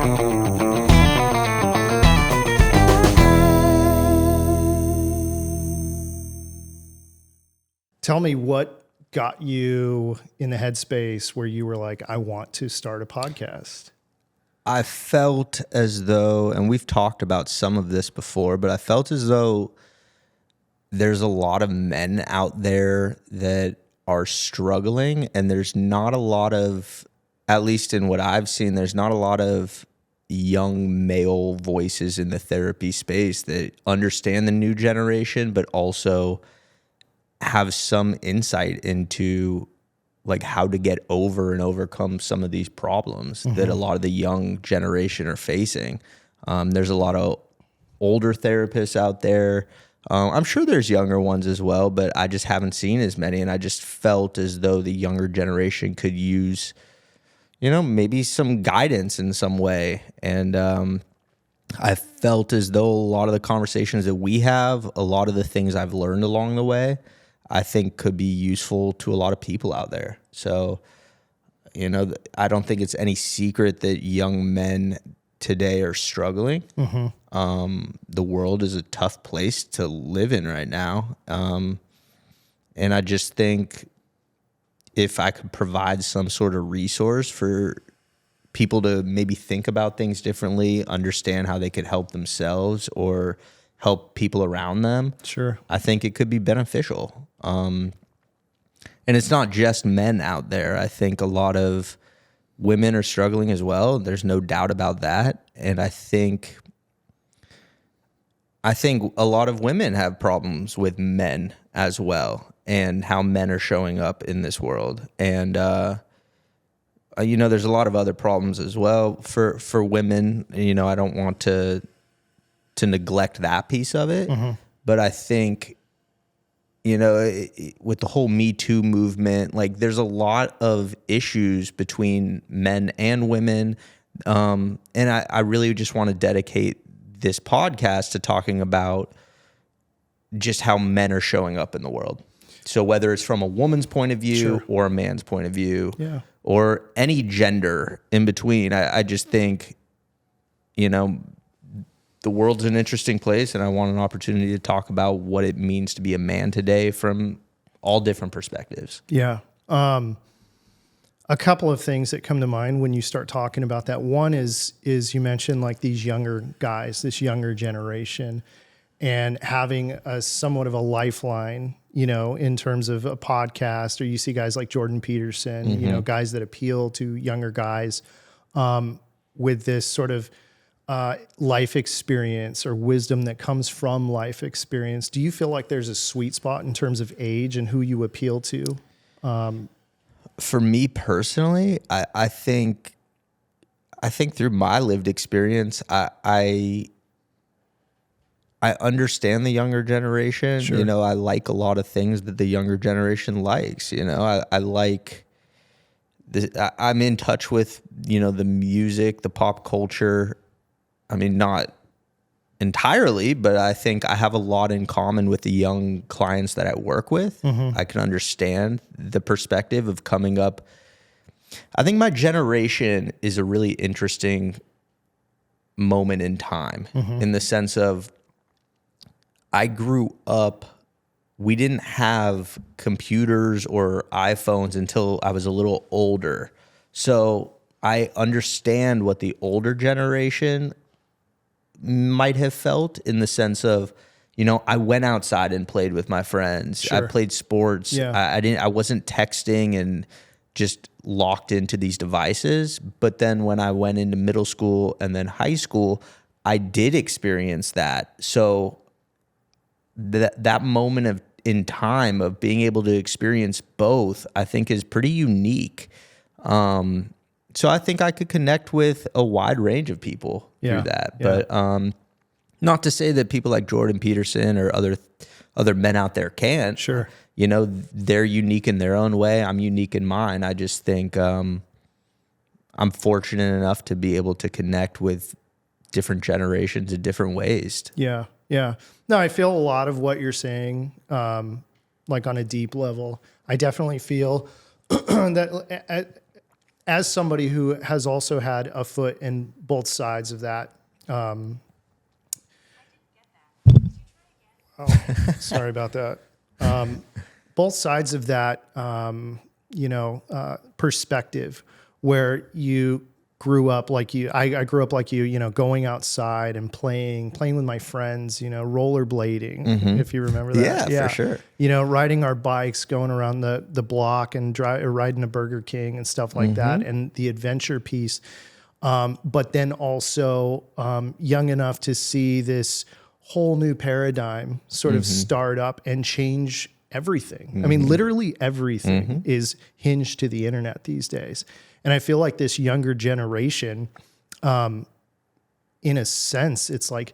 Tell me what got you in the headspace where you were like, I want to start a podcast. I felt as though, and we've talked about some of this before, but I felt as though there's a lot of men out there that are struggling, and there's not a lot of, at least in what I've seen, there's not a lot of young male voices in the therapy space that understand the new generation, but also have some insight into like how to get over and overcome some of these problems that a lot of the young generation are facing. There's a lot of older therapists out there. I'm sure there's younger ones as well, but I just haven't seen as many. And I just felt as though the younger generation could use, maybe some guidance in some way. And I felt as though a lot of the conversations that we have, a lot of the things I've learned along the way, I think could be useful to a lot of people out there. So, I don't think it's any secret that young men today are struggling. The world is a tough place to live in right now. And I just think if I could provide some sort of resource for people to maybe think about things differently, understand how they could help themselves or help people around them, Sure. I think it could be beneficial. And it's not just men out there. I think a lot of women are struggling as well. There's no doubt about that. And I think a lot of women have problems with men as well and how men are showing up in this world. And, there's a lot of other problems as well for women. I don't want to neglect that piece of it. But I think, with the whole Me Too movement, like there's a lot of issues between men and women. And I really just want to dedicate this podcast to talking about just how men are showing up in the world. So whether it's from a woman's point of view Sure. or a man's point of view, Yeah. or any gender in between, I just think, the world's an interesting place, and I want an opportunity to talk about what it means to be a man today from all different perspectives. Yeah. A couple of things that come to mind when you start talking about that. One is you mentioned like these younger guys, this younger generation, and having a somewhat of a lifeline, in terms of a podcast, or you see guys like Jordan Peterson, guys that appeal to younger guys with this sort of life experience or wisdom that comes from life experience. Do you feel like there's a sweet spot in terms of age and who you appeal to? For me personally, I think through my lived experience, I understand the younger generation. Sure. I like a lot of things that the younger generation likes. I like I'm in touch with, the music, the pop culture. I mean, not entirely, but I think I have a lot in common with the young clients that I work with. I can understand the perspective of coming up. I think my generation is a really interesting moment in time in the sense of I grew up, we didn't have computers or iPhones until I was a little older. So I understand what the older generation might have felt in the sense of, I went outside and played with my friends. Sure. I played sports. Yeah. I wasn't texting and just locked into these devices. But then when I went into middle school and then high school, I did experience that. So that moment in time of being able to experience both, I think is pretty unique. So I think I could connect with a wide range of people through that. Yeah. But not to say that people like Jordan Peterson or other men out there can't. Sure. They're unique in their own way. I'm unique in mine. I just think I'm fortunate enough to be able to connect with different generations in different ways. Yeah. Yeah. No, I feel a lot of what you're saying, like on a deep level. I definitely feel that as somebody who has also had a foot in both sides of that, sorry about that. Both sides of that, perspective, where you grew up like you, I grew up like you know, going outside and playing with my friends, you know, rollerblading, if you remember that. Yeah, for sure. You know, riding our bikes, going around the block and riding a Burger King and stuff like that. And the adventure piece. But then also young enough to see this whole new paradigm sort of start up and change everything. I mean, literally everything is hinged to the internet these days. And I feel like this younger generation, in a sense, it's like,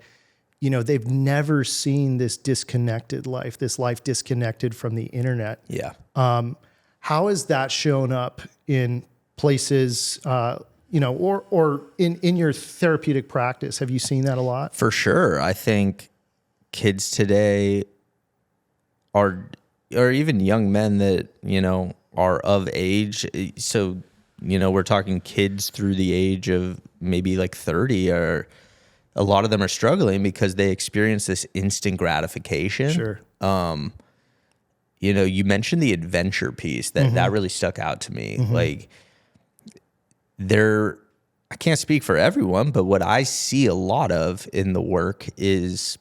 you know, they've never seen this disconnected life, this life disconnected from the internet. Yeah. How has that shown up in places, or in your therapeutic practice? Have you seen that a lot? For sure. I think kids today or even young men that, you know, are of age. So, you know, we're talking kids through the age of maybe like 30, or a lot of them are struggling because they experience this instant gratification. Sure. You know, you mentioned the adventure piece that really stuck out to me. Like I can't speak for everyone, but what I see a lot of in the work is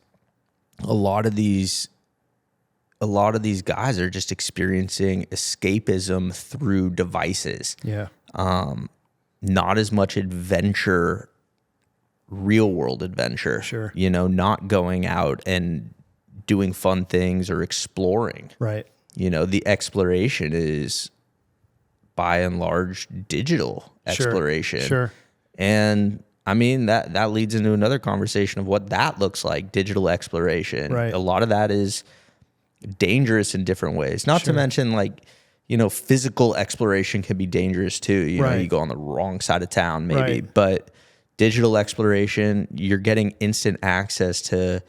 a lot of these guys are just experiencing escapism through devices. Yeah. Not as much adventure, real world adventure. Sure. You know, not going out and doing fun things or exploring. Right. You know, the exploration is by and large digital exploration. Sure. And I mean, that leads into another conversation of what that looks like, digital exploration. Right. A lot of that is dangerous in different ways. Not to mention, like, you know, physical exploration can be dangerous too. You know, you go on the wrong side of town maybe. Right. But digital exploration, you're getting instant access to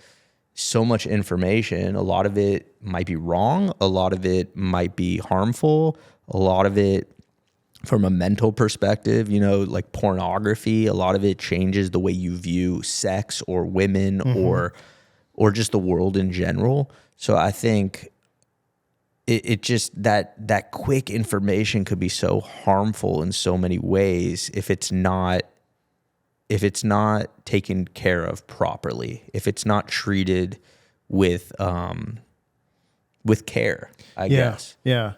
so much information. A lot of it might be wrong. A lot of it might be harmful. A lot of it from a mental perspective, you know, like pornography, a lot of it changes the way you view sex or women or just the world in general. So I think it just that quick information could be so harmful in so many ways if it's not taken care of properly, if it's not treated with care, I guess. Yeah.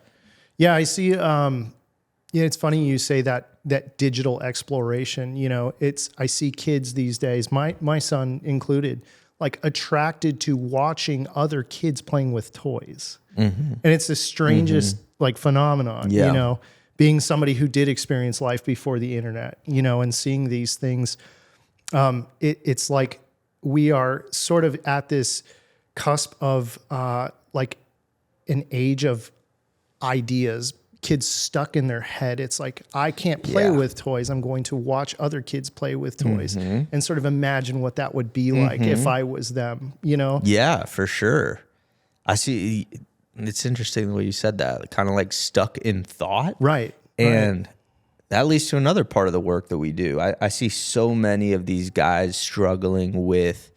I see. It's funny you say that digital exploration. You know, I see kids these days, my son included, like attracted to watching other kids playing with toys. And it's the strangest like phenomenon, you know, being somebody who did experience life before the internet, you know, and seeing these things. It's like we are sort of at this cusp of like an age of ideas, kids stuck in their head. It's like, I can't play with toys. I'm going to watch other kids play with toys and sort of imagine what that would be like if I was them, you know? Yeah, for sure. I see. It's interesting the way you said that, kind of like stuck in thought. Right. And that leads to another part of the work that we do. I see so many of these guys struggling with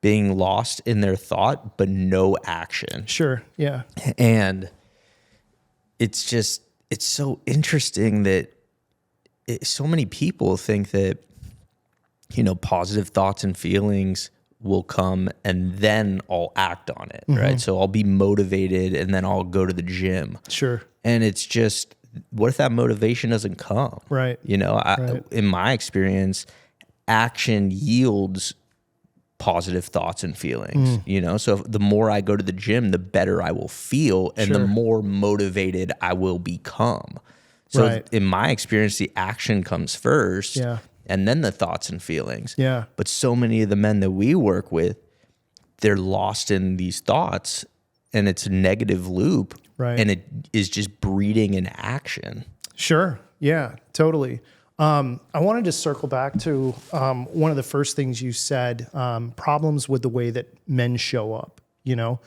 being lost in their thought, but no action. Sure. Yeah. And it's so interesting that so many people think that, you know, positive thoughts and feelings will come and then I'll act on it, right? So I'll be motivated and then I'll go to the gym. Sure. And it's just, what if that motivation doesn't come? Right. You know, in my experience, action yields positive thoughts and feelings, you know? So the more I go to the gym, the better I will feel and the more motivated I will become. So in my experience, the action comes first and then the thoughts and feelings. Yeah. But so many of the men that we work with, they're lost in these thoughts and it's a negative loop. Right. And it is just breeding in action. Sure. Yeah, totally. I wanted to circle back to one of the first things you said, problems with the way that men show up, you know?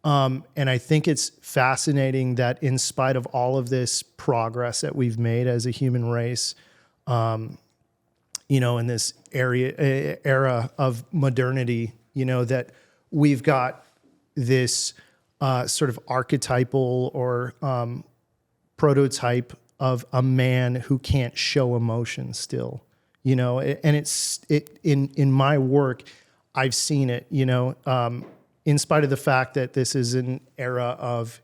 And I think it's fascinating that in spite of all of this progress that we've made as a human race, in this era of modernity, that we've got this sort of archetypal or prototype of a man who can't show emotion still, and in my work, I've seen it, in spite of the fact that this is an era of,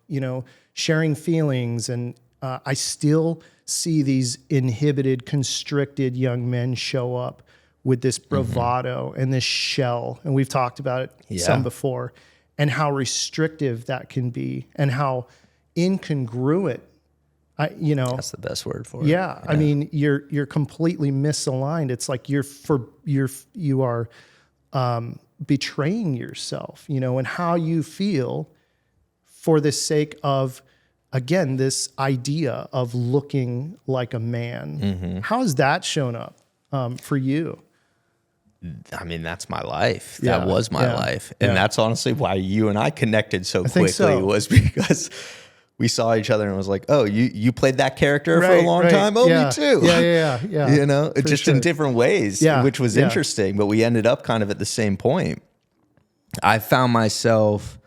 sharing feelings, and I still see these inhibited, constricted young men show up with this bravado and this shell. And we've talked about it some before, and how restrictive that can be and how incongruent. That's the best word for it. Yeah. I mean, you're completely misaligned. It's like you are betraying yourself, and how you feel for the sake of, again, this idea of looking like a man. How has that shown up for you? I mean, that's my life. That was my life. And Yeah. that's honestly why you and I connected so think quickly so. was because we saw each other and was like, oh, you played that character for a long time? Oh, yeah. me too. Yeah. Just in different ways, which was Yeah. interesting. But we ended up kind of at the same point. I found myself,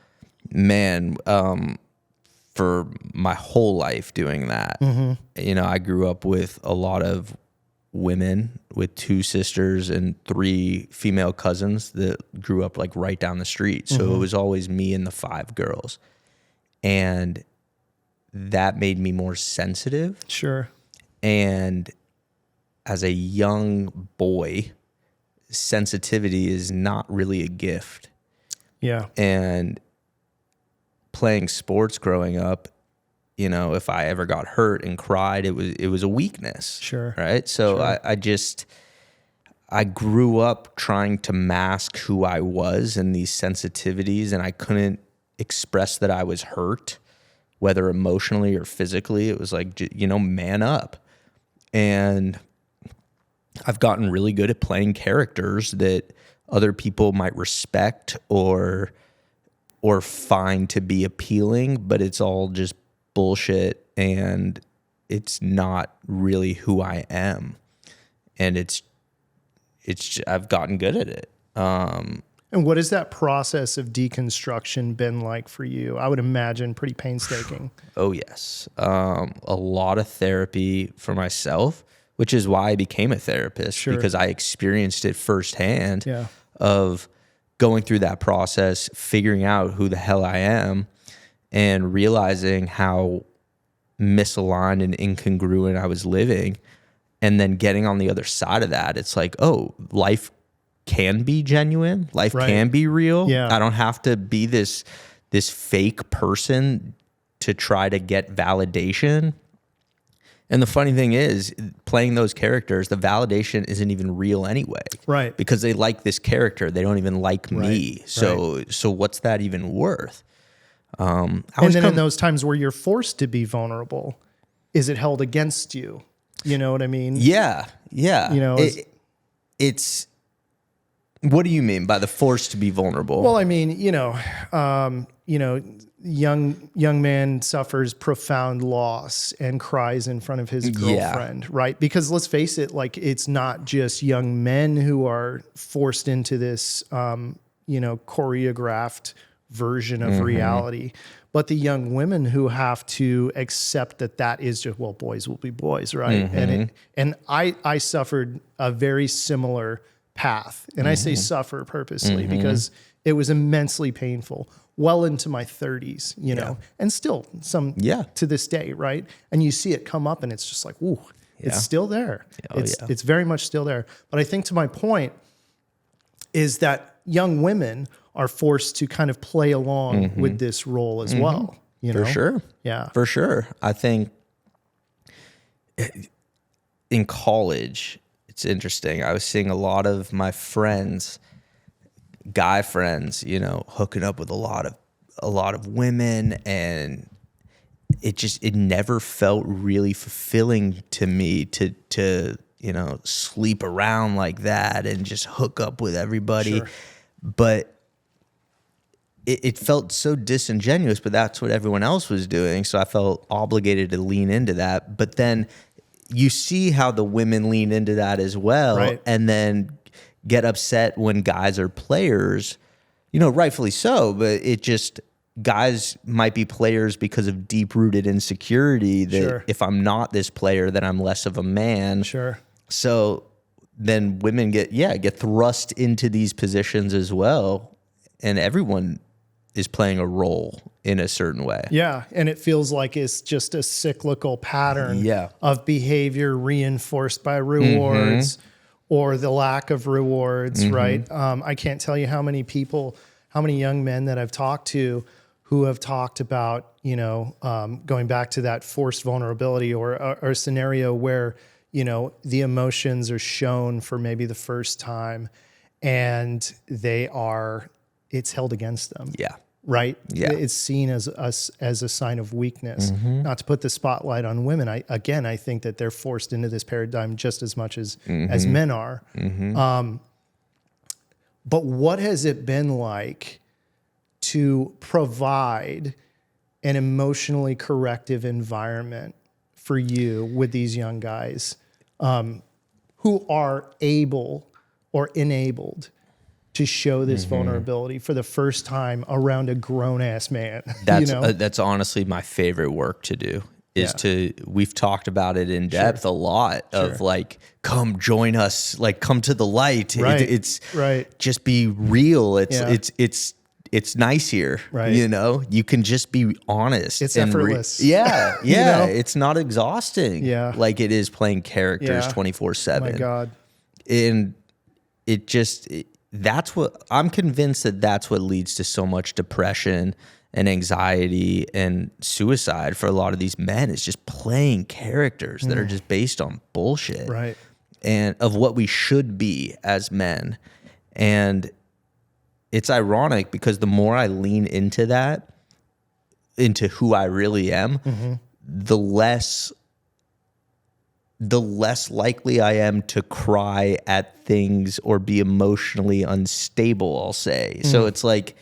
for my whole life doing that. I grew up with a lot of women, with 2 sisters and 3 female cousins that grew up like right down the street. So it was always me and the 5 girls. And that made me more sensitive. Sure. And as a young boy, sensitivity is not really a gift. Yeah. And playing sports growing up, if I ever got hurt and cried, it was a weakness. Sure. Right. So Sure. I grew up trying to mask who I was and these sensitivities, and I couldn't express that I was hurt, whether emotionally or physically. It was like, man up. And I've gotten really good at playing characters that other people might respect or find to be appealing, but it's all just bullshit, and it's not really who I am. And I've gotten good at it. And what has that process of deconstruction been like for you? I would imagine pretty painstaking. Oh, yes. A lot of therapy for myself, which is why I became a therapist, Sure. because I experienced it firsthand Yeah. of going through that process, figuring out who the hell I am, and realizing how misaligned and incongruent I was living. And then getting on the other side of that, it's like, oh, life can be genuine. Life Right. can be real. Yeah. I don't have to be this fake person to try to get validation. And the funny thing is, playing those characters, the validation isn't even real anyway. Right. Because they like this character. They don't even like me. Right. So what's that even worth? And then in those times where you're forced to be vulnerable, is it held against you? You know what I mean? Yeah. It's what do you mean by the force to be vulnerable? Well, I mean, young man suffers profound loss and cries in front of his girlfriend, right? Because let's face it, like, it's not just young men who are forced into this, choreographed version of reality, but the young women who have to accept that is just, well, boys will be boys, right? And I suffered a very similar path, and I say suffer purposely because it was immensely painful. Well into my 30s, and still some to this day, right? And you see it come up, and it's just like, ooh, it's still there. It's very much still there. But I think, to my point, is that young women are forced to kind of play along with this role as well. For sure. Yeah. For sure. I think in college, it's interesting. I was seeing a lot of my friends, guy friends, hooking up with a lot of women, and it never felt really fulfilling to me to sleep around like that and just hook up with everybody. Sure. But it felt so disingenuous, but that's what everyone else was doing. So I felt obligated to lean into that. But then you see how the women lean into that as well, Right. and then get upset when guys are players, rightfully so, but it just, guys might be players because of deep-rooted insecurity that Sure. if I'm not this player, then I'm less of a man. Sure. So then women get thrust into these positions as well, and everyone is playing a role in a certain way. Yeah, and it feels like it's just a cyclical pattern Yeah. of behavior reinforced by rewards or the lack of rewards, right? I can't tell you how many young men that I've talked to who have talked about, going back to that forced vulnerability or a scenario where, the emotions are shown for maybe the first time and it's held against them. Yeah. Right? Yeah. It's seen as a sign of weakness. Not to put the spotlight on women. I think that they're forced into this paradigm just as much as men are. But what has it been like to provide an emotionally corrective environment for you with these young guys who are able or enabled to show this vulnerability for the first time around a grown ass man? That's honestly my favorite work to do we've talked about it in depth a lot of like, come join us, like come to the light. Right. It's right. just be real. It's nice here. Right. You can just be honest. It's effortless. Yeah. It's not exhausting. Yeah. Like it is playing characters 24/7. My God. And that's what I'm convinced that's what leads to so much depression and anxiety and suicide for a lot of these men, is just playing characters that are just based on bullshit. Right. And of what we should be as men. And it's ironic because the more I lean into that, into who I really am, the less likely I am to cry at things or be emotionally unstable, I'll say. So it's like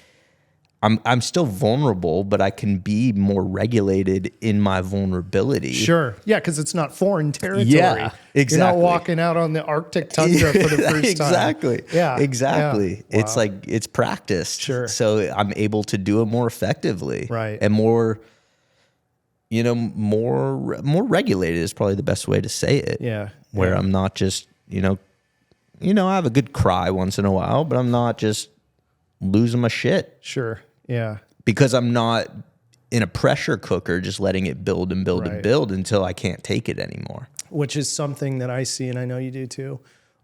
I'm still vulnerable, but I can be more regulated in my vulnerability. Sure. Yeah, because it's not foreign territory. Yeah, exactly. You're not walking out on the Arctic tundra for the first Exactly. time. Yeah. Exactly. Yeah. It's like it's practiced. Sure. So I'm able to do it more effectively. Right. And more regulated is probably the best way to say it. Yeah. Where I'm not just, I have a good cry once in a while, but I'm not just losing my shit. Sure. Yeah. Because I'm not in a pressure cooker just letting it build and build and build until I can't take it anymore. Which is something that I see, and I know you do too,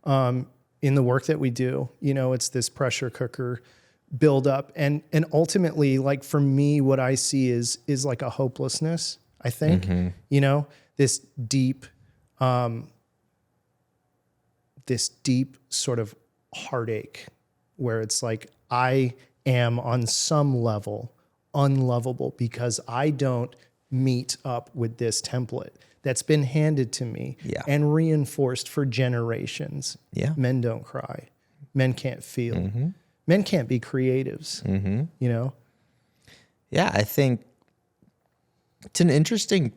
in the work that we do. It's this pressure cooker build up. And ultimately, like for me, what I see is like a hopelessness, I think. This deep sort of heartache where it's like I am on some level unlovable because I don't meet up with this template that's been handed to me and reinforced for generations. Yeah. Men don't cry. Men can't feel. Men can't be creatives, Yeah, I think it's an interesting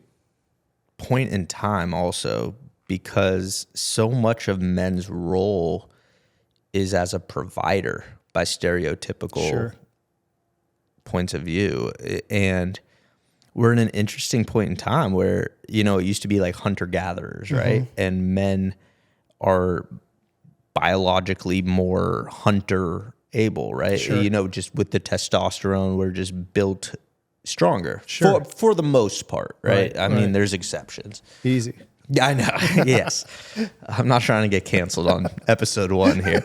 point in time also because so much of men's role is as a provider by stereotypical points of view. And we're in an interesting point in time where, it used to be like hunter-gatherers, right? And men are biologically more hunter able, right? Sure. Just with the testosterone, we're just built stronger for the most part, right? I mean, there's exceptions. Easy. Yeah, I know. Yes. I'm not trying to get canceled on episode 1 here.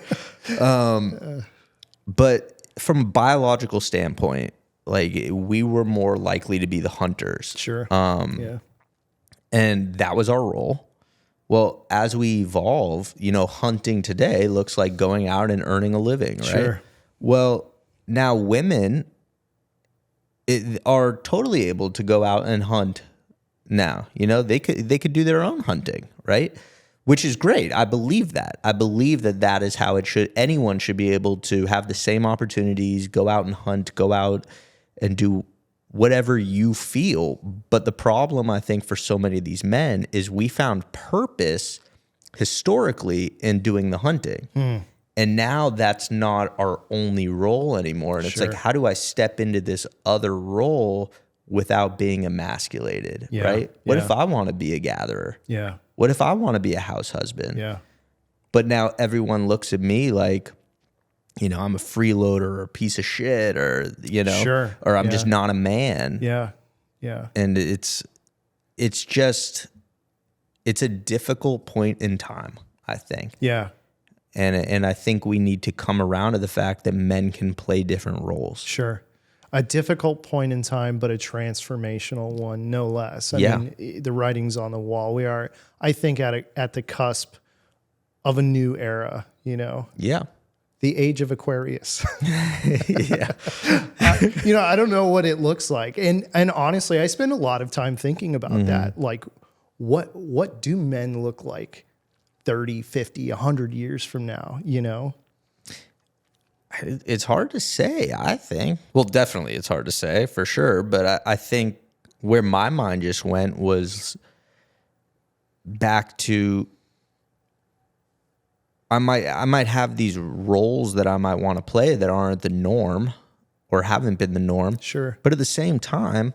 But from a biological standpoint, like we were more likely to be the hunters. Sure. And that was our role. Well, as we evolve, hunting today looks like going out and earning a living, right? Sure. Well, now women are totally able to go out and hunt now. They could do their own hunting, right? which is great. I believe that. I believe that that is how it should. Anyone should be able to have the same opportunities, go out and hunt, go out and do whatever you feel. But the problem, I think, for so many of these men is we found purpose historically in doing the hunting. And now that's not our only role anymore. And it's like, how do I step into this other role without being emasculated, right? What if I want to be a gatherer? Yeah. What if I want to be a house husband? Yeah. But now everyone looks at me like, you know, I'm a freeloader or a piece of shit or, you know, or I'm just not a man. Yeah. Yeah. And it's just, it's a difficult point in time, I think. Yeah. And I think we need to come around to the fact that men can play different roles. Sure. A difficult point in time, but a transformational one, no less. I mean, the writing's on the wall. We are, I think, at the cusp of a new era, you know? Yeah. The age of Aquarius. Yeah. You know, I don't know what it looks like. And honestly, I spend a lot of time thinking about that. Like, what do men look like 30, 50, 100 years from now, you know? It's hard to say, I think. Well, definitely it's hard to say for sure. But I think where my mind just went was back to I might have these roles that I might want to play that aren't the norm or haven't been the norm. Sure. But at the same time,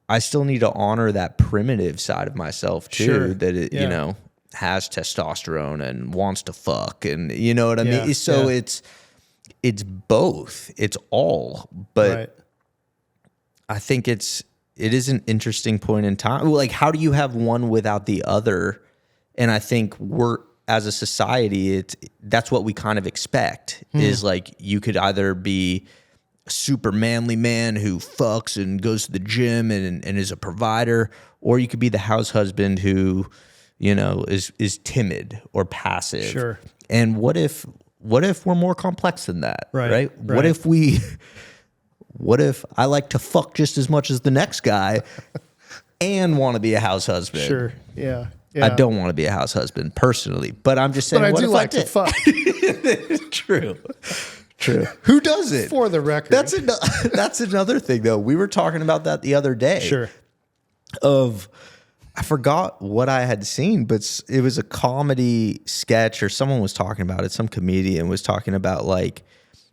I still need to honor that primitive side of myself too, that it, you know, has testosterone and wants to fuck and you know what I mean? So it's both. It's all. But I think it is an interesting point in time. Like, how do you have one without the other? And I think as a society, that's what we kind of expect is like you could either be a super manly man who fucks and goes to the gym and is a provider, or you could be the house husband who, you know, is timid or passive. Sure. And what if we're more complex than that? Right? What if I like to fuck just as much as the next guy and want to be a house husband? Sure. Yeah. I don't want to be a house husband personally, but I'm just saying. But I what do if like I to fuck. True. Who doesn't? For the record. That's another thing though. We were talking about that the other day. Sure. I forgot what I had seen, but it was a comedy sketch or someone was talking about it. Some comedian was talking about like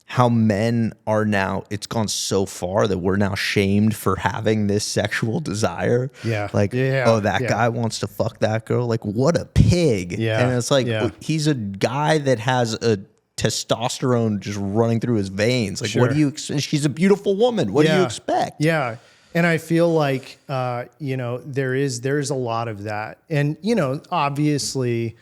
how men are now, it's gone so far that we're now shamed for having this sexual desire. Yeah. Like, oh, that guy wants to fuck that girl. Like, what a pig. Yeah. And it's like, he's a guy that has a testosterone just running through his veins. Like, what do you, she's a beautiful woman. What do you expect? Yeah. And I feel like, you know, there's a lot of that. And, you know, obviously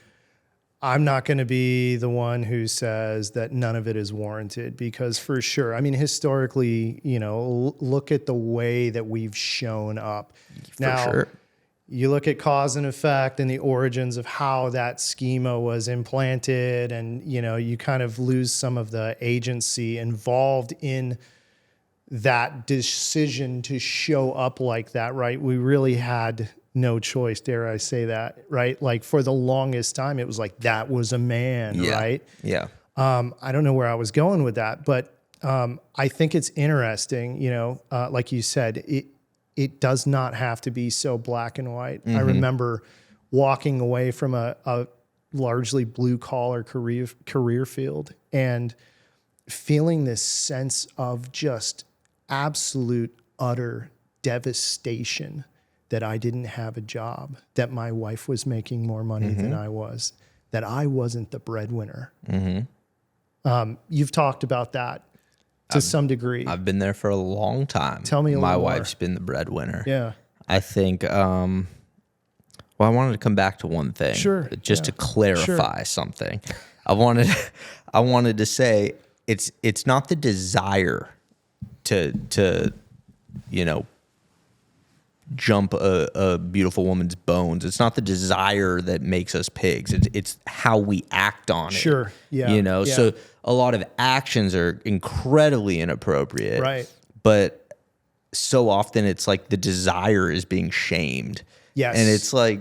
I'm not going to be the one who says that none of it is warranted because for sure, I mean, historically, you know, look at the way that we've shown up. You look at cause and effect and the origins of how that schema was implanted and, you know, you kind of lose some of the agency involved in that decision to show up like that, right? We really had no choice, dare I say that, right? Like for the longest time, it was like, that was a man, right? Yeah. I don't know where I was going with that, but I think it's interesting, you know, like you said, it does not have to be so black and white. I remember walking away from a largely blue collar career field and feeling this sense of just absolute, utter devastation that I didn't have a job, that my wife was making more money than I was, that I wasn't the breadwinner. You've talked about that to some degree. I've been there for a long time. Tell me a little more. My wife's been the breadwinner. Yeah. I think, well, I wanted to come back to one thing. Sure. Just to clarify something. I wanted to say it's not the desire to you know, jump a beautiful woman's bones. It's not the desire that makes us pigs. It's how we act on it. Sure. Yeah. You know, so a lot of actions are incredibly inappropriate. Right. But so often it's like the desire is being shamed. Yes. And it's like,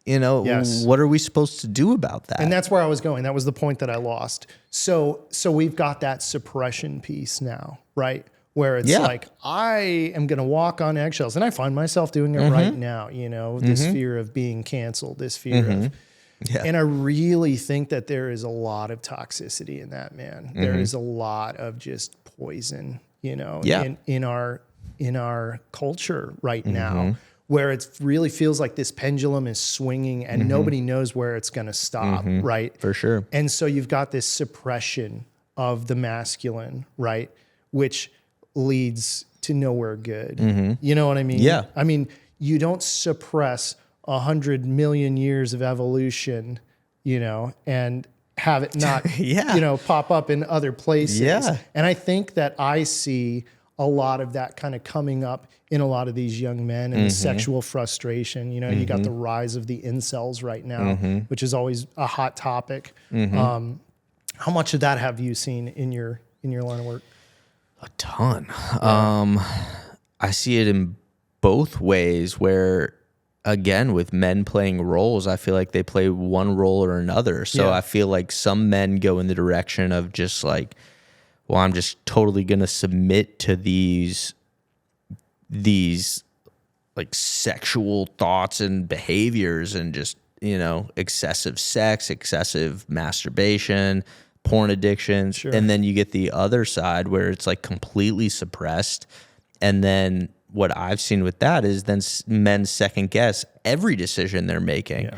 Yes. what are we supposed to do about that? And that's where I was going. That was the point that I lost. So we've got that suppression piece now, right? Where it's like, I am going to walk on eggshells. And I find myself doing it right now, this fear of being canceled, this fear of, and I really think that there is a lot of toxicity in that, man. There is a lot of just poison, in our culture right now, where it really feels like this pendulum is swinging and nobody knows where it's going to stop, right? For sure. And so you've got this suppression of the masculine, right? Which leads to nowhere good. You know what I mean? Yeah. I mean, you don't suppress 100 million years of evolution, and have it not, pop up in other places. Yeah. And I think that I see a lot of that kind of coming up in a lot of these young men and the sexual frustration. You got the rise of the incels right now, which is always a hot topic. How much of that have you seen in your line of work? A ton. I see it in both ways where, again, with men playing roles, I feel like they play one role or another. So I feel like some men go in the direction of just like, well, I'm just totally going to submit to these like sexual thoughts and behaviors and just, excessive sex, excessive masturbation, porn addictions. Sure. And then you get the other side where it's like completely suppressed. And then what I've seen with that is then men second guess every decision they're making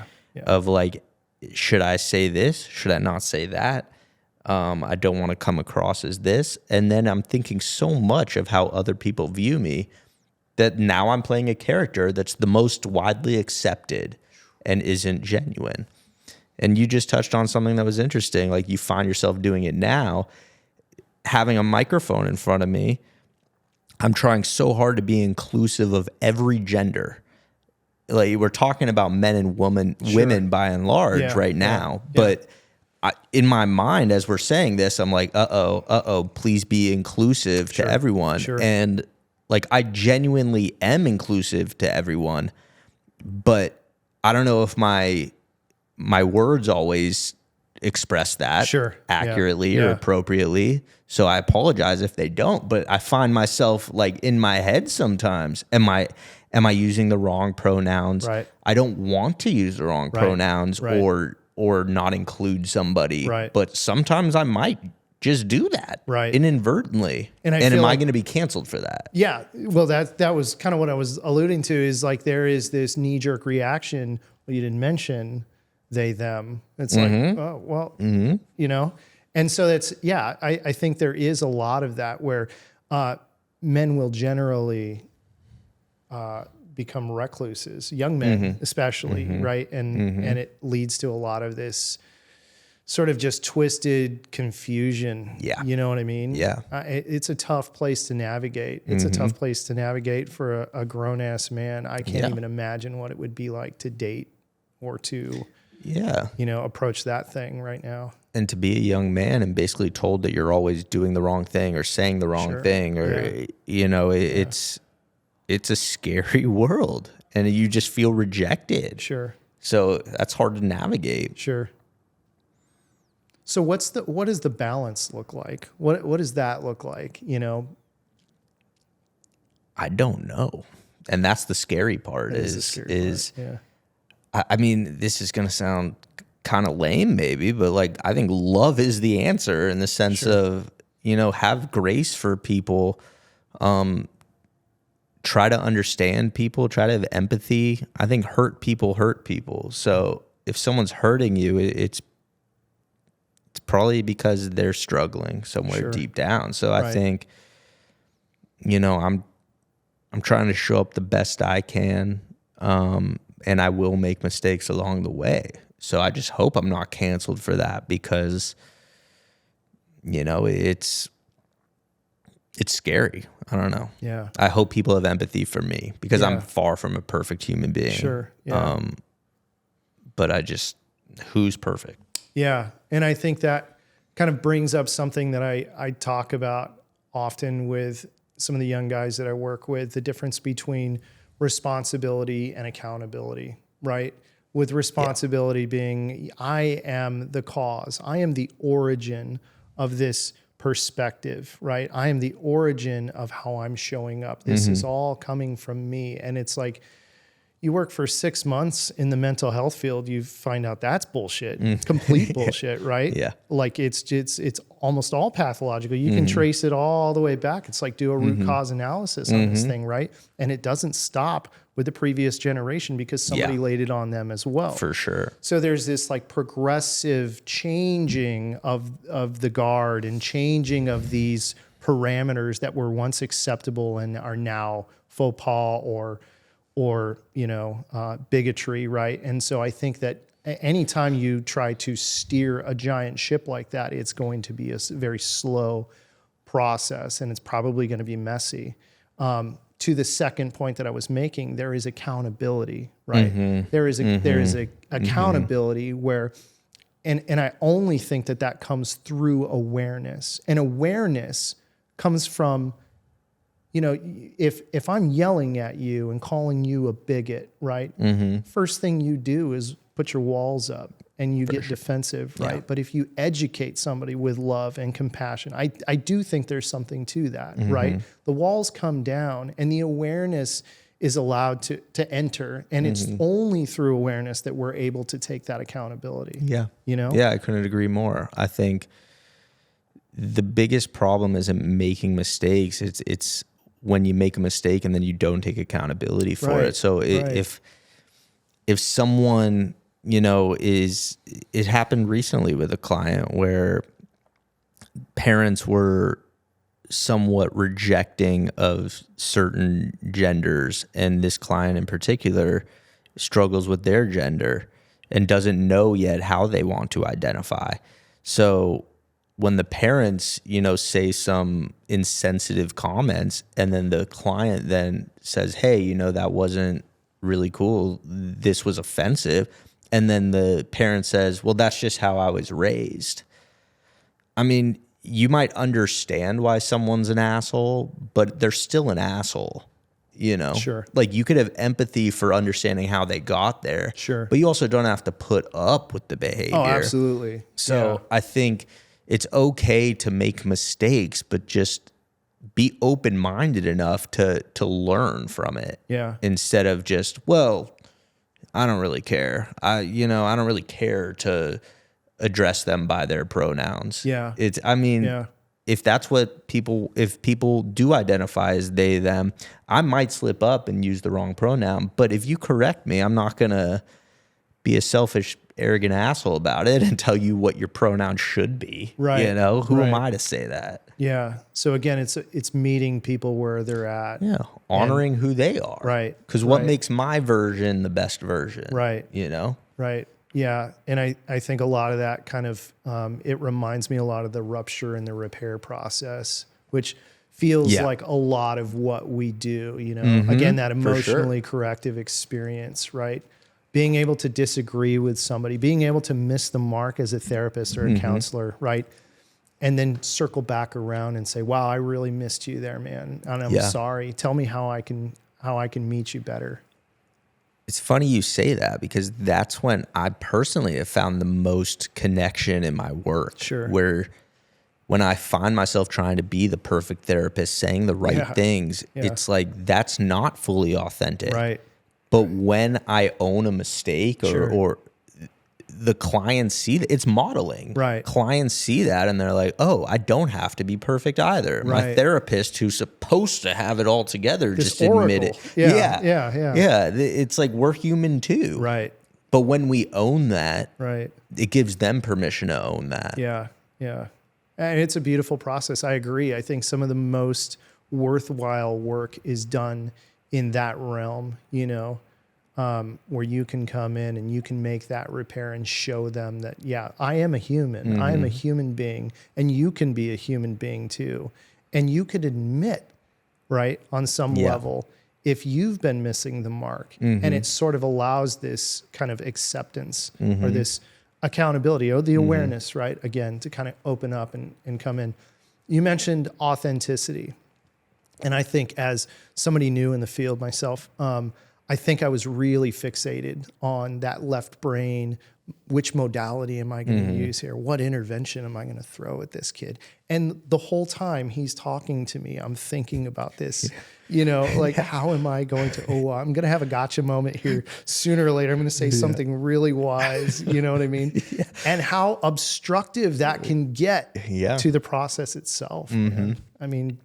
of like, should I say this? Should I not say that? I don't want to come across as this. And then I'm thinking so much of how other people view me that now I'm playing a character that's the most widely accepted and isn't genuine. And you just touched on something that was interesting. Like you find yourself doing it now, having a microphone in front of me. I'm trying so hard to be inclusive of every gender. Like we're talking about men and women by and large right now, but in my mind, as we're saying this, I'm like, please be inclusive to everyone. Sure. And like, I genuinely am inclusive to everyone, but I don't know if my words always express that accurately or appropriately. So I apologize if they don't, but I find myself like in my head sometimes, am I using the wrong pronouns? Right. I don't want to use the wrong pronouns or not include somebody, but sometimes I might just do that inadvertently. And am I going to be canceled for that? Yeah. Well, that was kind of what I was alluding to is like, there is this knee jerk reaction. Well, you didn't mention they, them. It's like, oh, well, and so that's, I think there is a lot of that where men will generally become recluses, young men especially, right? And it leads to a lot of this sort of just twisted confusion. Yeah. You know what I mean? Yeah. It's a tough place to navigate. It's a tough place to navigate for a grown-ass man. I can't even imagine what it would be like to date or to, approach that thing right now. And to be a young man and basically told that you're always doing the wrong thing or saying the wrong thing or, it's a scary world and you just feel rejected. Sure. So that's hard to navigate. Sure. So what does the balance look like? What does that look like? I don't know. And that's the scary part I mean, this is going to sound kind of lame maybe, but like, I think love is the answer in the sense of, have grace for people. Try to understand people, try to have empathy. I think hurt people. So if someone's hurting you, it's probably because they're struggling somewhere deep down. So I think, I'm trying to show up the best I can. And I will make mistakes along the way. So I just hope I'm not canceled for that because, it's scary. I don't know. Yeah. I hope people have empathy for me because I'm far from a perfect human being. Sure. Yeah. But who's perfect? Yeah. And I think that kind of brings up something that I talk about often with some of the young guys that I work with, the difference between responsibility and accountability, right? with responsibility being, I am the cause. I am the origin of this perspective, right? I am the origin of how I'm showing up. This is all coming from me. And it's like, you work for 6 months in the mental health field, you find out that's bullshit, complete bullshit, right? Yeah. Like it's almost all pathological. You can trace it all the way back. It's like do a root cause analysis on this thing, right? And it doesn't stop with the previous generation because somebody laid it on them as well. For sure. So there's this like progressive changing of the guard and changing of these parameters that were once acceptable and are now faux pas or bigotry, right? And so I think that anytime you try to steer a giant ship like that, it's going to be a very slow process, and it's probably going to be messy. To the second point that I was making, there is accountability, right? There is a accountability where, and I only think that comes through awareness, and awareness comes from, if I'm yelling at you and calling you a bigot, right? First thing you do is put your walls up and you get defensive, right? But if you educate somebody with love and compassion, I do think there's something to that, right? The walls come down and the awareness is allowed to enter. And it's only through awareness that we're able to take that accountability. Yeah. Yeah, I couldn't agree more. I think the biggest problem isn't making mistakes. It's when you make a mistake and then you don't take accountability for it. So if someone, it happened recently with a client where parents were somewhat rejecting of certain genders, and this client in particular struggles with their gender and doesn't know yet how they want to identify. So when the parents, say some insensitive comments, and then the client then says, hey, that wasn't really cool, this was offensive, and then the parent says, well, that's just how I was raised. I mean, you might understand why someone's an asshole, but they're still an asshole, Sure. Like you could have empathy for understanding how they got there. Sure. But you also don't have to put up with the behavior. Oh, absolutely. So I think it's okay to make mistakes, but just be open-minded enough to learn from it. Yeah. Instead of just, well, I don't really care. I don't really care to address them by their pronouns. Yeah. If that's what if people do identify as they, them, I might slip up and use the wrong pronoun. But if you correct me, I'm not going to be a selfish, arrogant asshole about it and tell you what your pronoun should be. Right. Who am I to say that? Yeah. So again, it's meeting people where they're at. Yeah. Honoring who they are. Right. Because what makes my version the best version? Right. Right. Yeah. And I think a lot of that kind of, it reminds me a lot of the rupture and the repair process, which feels like a lot of what we do, again, that emotionally corrective experience, right? Being able to disagree with somebody, being able to miss the mark as a therapist or a counselor, right? And then circle back around and say, wow, I really missed you there, man. And I'm sorry. Tell me how I can meet you better. It's funny you say that because that's when I personally have found the most connection in my work. Sure. Where when I find myself trying to be the perfect therapist, saying the right things, it's like that's not fully authentic. Right. But when I own a mistake or the clients see that, it's modeling. Right. Clients see that and they're like, oh, I don't have to be perfect either. Right. My therapist, who's supposed to have it all together, just admit it. Yeah. It's like we're human too. Right. But when we own that, right, it gives them permission to own that. Yeah. Yeah. And it's a beautiful process. I agree. I think some of the most worthwhile work is done in that realm, where you can come in and you can make that repair and show them that, I am a human. I am a human being, and you can be a human being too. And you could admit, right, on some level, if you've been missing the mark, and it sort of allows this kind of acceptance or this accountability or the awareness, right, again, to kind of open up and come in. You mentioned authenticity. And I think as somebody new in the field myself, I think I was really fixated on that left brain. Which modality am I going to use here? What intervention am I going to throw at this kid? And the whole time he's talking to me, I'm thinking about this, like how am I going to, I'm going to have a gotcha moment here sooner or later. I'm going to say something really wise, you know what I mean? And how obstructive that can get to the process itself. Man. I mean,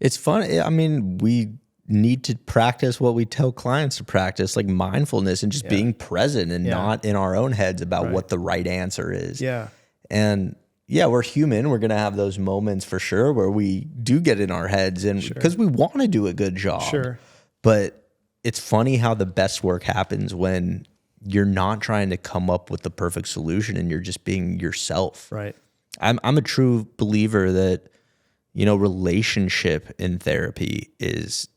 it's fun. I mean, we need to practice what we tell clients to practice, like mindfulness and just being present and not in our own heads about what the right answer is. Yeah. And we're human. We're going to have those moments for sure where we do get in our heads and because we want to do a good job. Sure. But it's funny how the best work happens when you're not trying to come up with the perfect solution and you're just being yourself. Right. I'm a true believer that, relationship in therapy is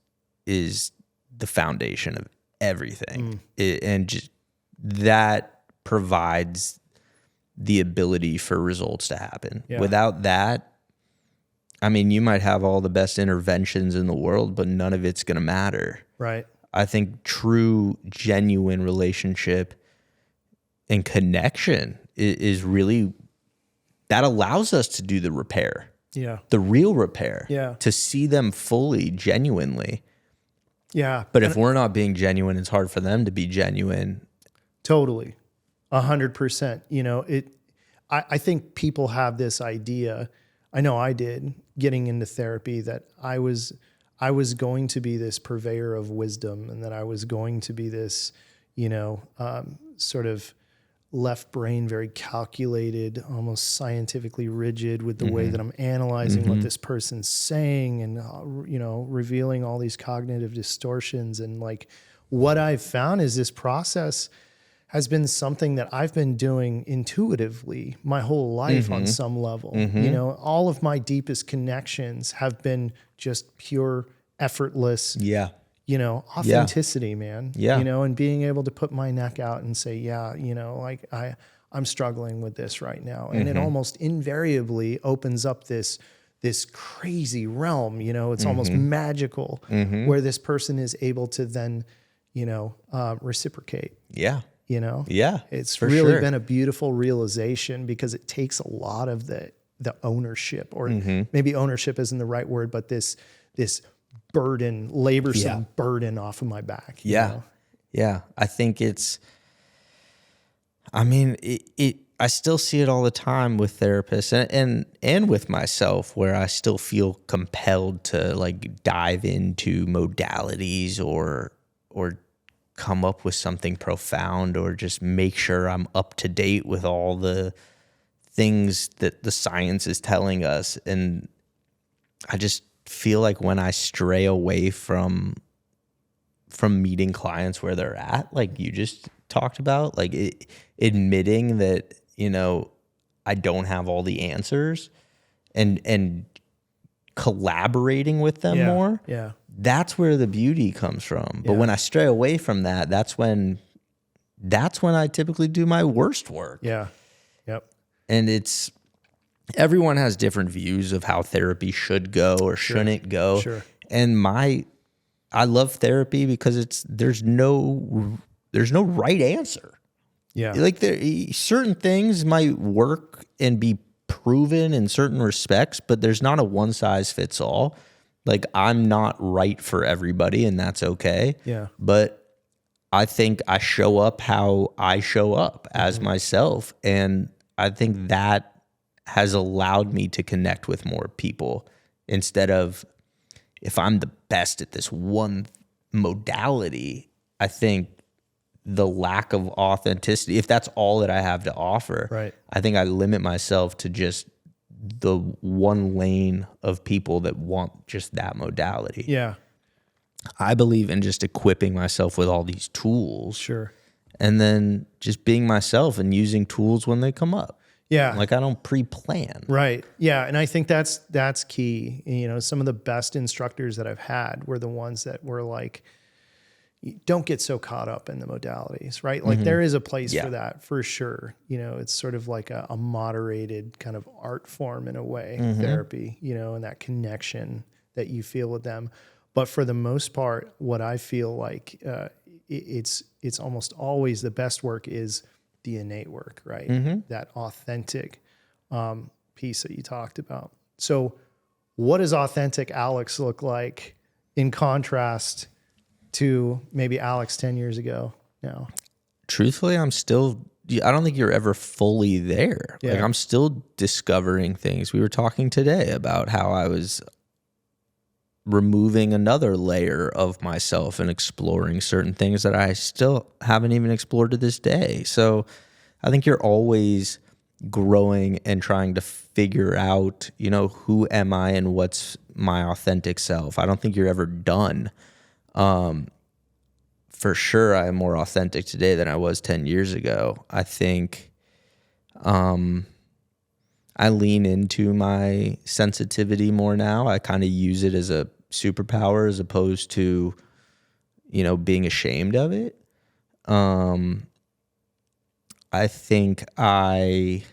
the foundation of everything. And just that provides the ability for results to happen. Yeah. Without that, I mean, you might have all the best interventions in the world, but none of it's going to matter. Right. I think true, genuine relationship and connection is really, that allows us to do the repair. Yeah. The real repair. Yeah. To see them fully, genuinely. Yeah. But if we're not being genuine, it's hard for them to be genuine. Totally. 100%. I think people have this idea, I know I did, getting into therapy, that I was going to be this purveyor of wisdom and that I was going to be this, sort of left brain, very calculated, almost scientifically rigid with the way that I'm analyzing what this person's saying and, revealing all these cognitive distortions. And like what I've found is this process has been something that I've been doing intuitively my whole life on some level. All of my deepest connections have been just pure, effortless, authenticity, man. Yeah. And being able to put my neck out and say, I'm struggling with this right now. And it almost invariably opens up this crazy realm, it's almost magical where this person is able to then, reciprocate. Yeah. It's really been a beautiful realization because it takes a lot of the ownership, or maybe ownership isn't the right word, but this burden, laborsome burden off of my back. You know? I think I still see it all the time with therapists and with myself, where I still feel compelled to like dive into modalities or come up with something profound, or just make sure I'm up to date with all the things that the science is telling us. And I just feel like when I stray away from meeting clients where they're at, like you just talked about, like admitting that, I don't have all the answers and collaborating with them more. Yeah. That's where the beauty comes from. But when I stray away from that, that's when I typically do my worst work. Yeah. Yep. And everyone has different views of how therapy should go or shouldn't go. Sure. And I love therapy because there's no right answer. Yeah. Like certain things might work and be proven in certain respects, but there's not a one size fits all. Like I'm not right for everybody, and that's okay. Yeah. But I think I show up how I show up as myself. And I think that has allowed me to connect with more people, instead of, if I'm the best at this one modality, I think the lack of authenticity, if that's all that I have to offer, right, I think I limit myself to just the one lane of people that want just that modality. Yeah. I believe in just equipping myself with all these tools. Sure. And then just being myself and using tools when they come up. Yeah. Like I don't pre-plan. Right. Yeah. And I think that's key. Some of the best instructors that I've had were the ones that were like, don't get so caught up in the modalities, right? Like there is a place for that for sure. It's sort of like a moderated kind of art form in a way, therapy, and that connection that you feel with them. But for the most part, what I feel like it's almost always the best work is the innate work, right? That authentic piece that you talked about. So what does authentic Alex look like in contrast to maybe Alex 10 years ago now? Truthfully, I don't think you're ever fully there. Yeah. Like, I'm still discovering things. We were talking today about how I was removing another layer of myself and exploring certain things that I still haven't even explored to this day. So I think you're always growing and trying to figure out, who am I and what's my authentic self. I don't think you're ever done. For sure, I am more authentic today than I was 10 years ago. I think I lean into my sensitivity more now. I kind of use it as a superpower as opposed to, being ashamed of it. I think I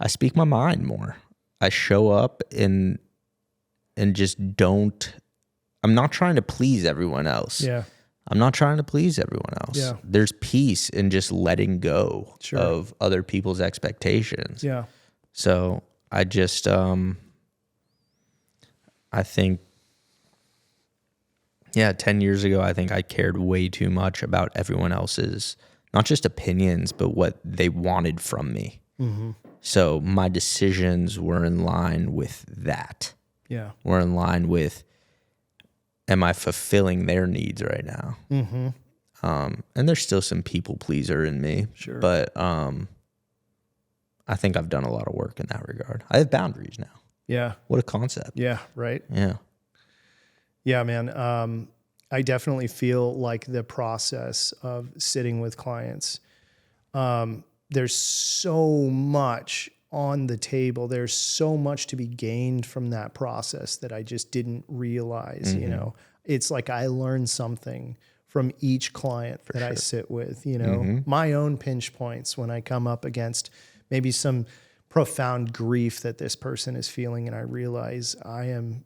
speak my mind more. I show up and just don't. I'm not trying to please everyone else. Yeah. I'm not trying to please everyone else. Yeah. There's peace in just letting go of other people's expectations. Yeah. So I just, I think, 10 years ago, I think I cared way too much about everyone else's, not just opinions, but what they wanted from me. Mm-hmm. So my decisions were in line with that. Yeah. Were in line with, am I fulfilling their needs right now? Mm-hmm. And there's still some people pleaser in me. Sure. But I think I've done a lot of work in that regard. I have boundaries now. Yeah. What a concept. Yeah. Right. Yeah. Yeah, man. I definitely feel like the process of sitting with clients, there's so much on the table. There's so much to be gained from that process that I just didn't realize, It's like I learn something from each client I sit with, my own pinch points when I come up against maybe some profound grief that this person is feeling. And I realize I am,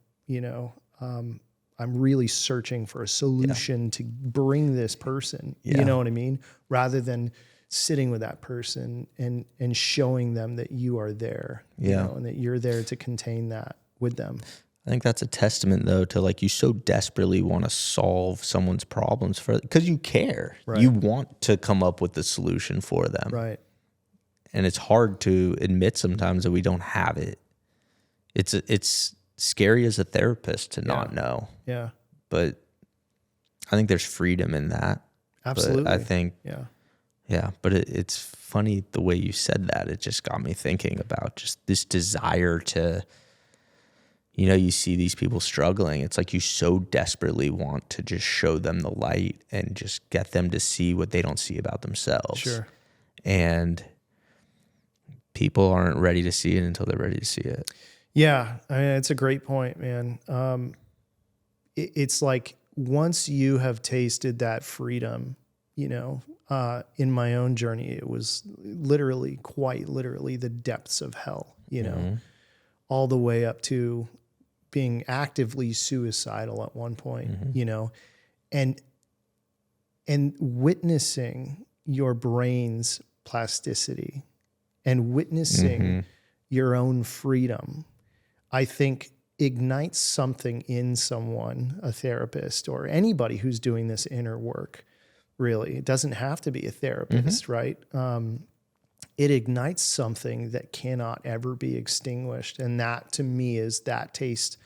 I'm really searching for a solution to bring this person, you know what I mean? Rather than sitting with that person and showing them that you are there, and that you're there to contain that with them. I think that's a testament, though, to like you so desperately want to solve someone's problems because you care. Right. You want to come up with the solution for them. Right. And it's hard to admit sometimes that we don't have it. It's scary as a therapist to not know. Yeah. But I think there's freedom in that. Absolutely. But I think, yeah, but it's funny the way you said that. It just got me thinking about just this desire to, you see these people struggling. It's like you so desperately want to just show them the light and just get them to see what they don't see about themselves. Sure. And people aren't ready to see it until they're ready to see it. Yeah, I mean, it's a great point, man. It's like once you have tasted that freedom, in my own journey, it was quite literally the depths of hell, all the way up to being actively suicidal at one point, and witnessing your brain's plasticity and witnessing your own freedom, I think ignites something in someone, a therapist or anybody who's doing this inner work. Really, it doesn't have to be a therapist, right? It ignites something that cannot ever be extinguished. And that to me is that taste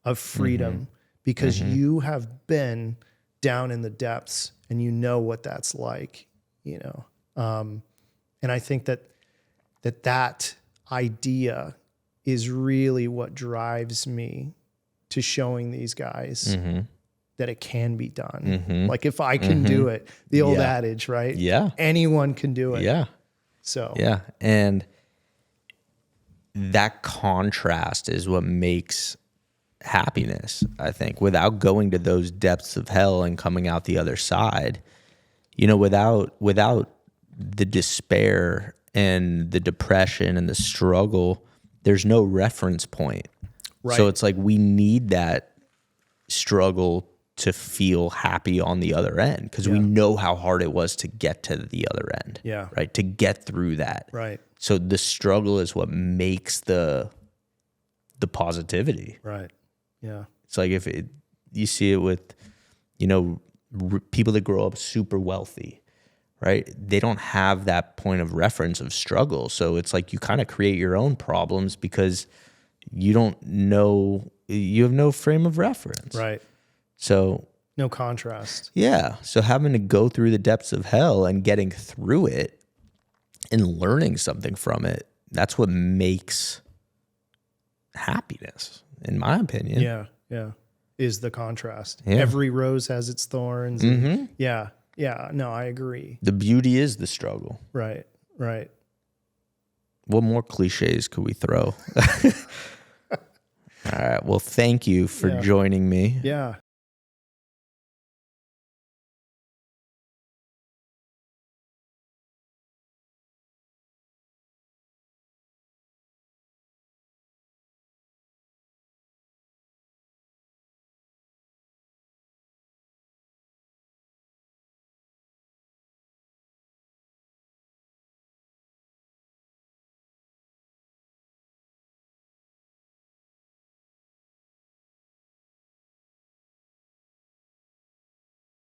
of freedom because you have been down in the depths and you know what that's like, and I think that idea is really what drives me to showing these guys that it can be done. Like if I can do it, the old adage, right? Yeah. Anyone can do it. Yeah. So, yeah. And that contrast is what makes happiness, I think, without going to those depths of hell and coming out the other side, without the despair and the depression and the struggle, there's no reference point. Right. So it's like we need that struggle to feel happy on the other end because we know how hard it was to get to the other end. Yeah. Right. To get through that. Right. So the struggle is what makes the positivity. Right. Yeah. It's like you see it with, people that grow up super wealthy, right? They don't have that point of reference of struggle. So it's like you kind of create your own problems because you don't know, you have no frame of reference. Right. So no contrast. Yeah. So having to go through the depths of hell and getting through it and learning something from it, that's what makes happiness, in my opinion. Yeah. Yeah. Is the contrast. Yeah. Every rose has its thorns. And yeah. Yeah. No, I agree. The beauty is the struggle. Right. Right. What more cliches could we throw? All right. Well, thank you for joining me. Yeah.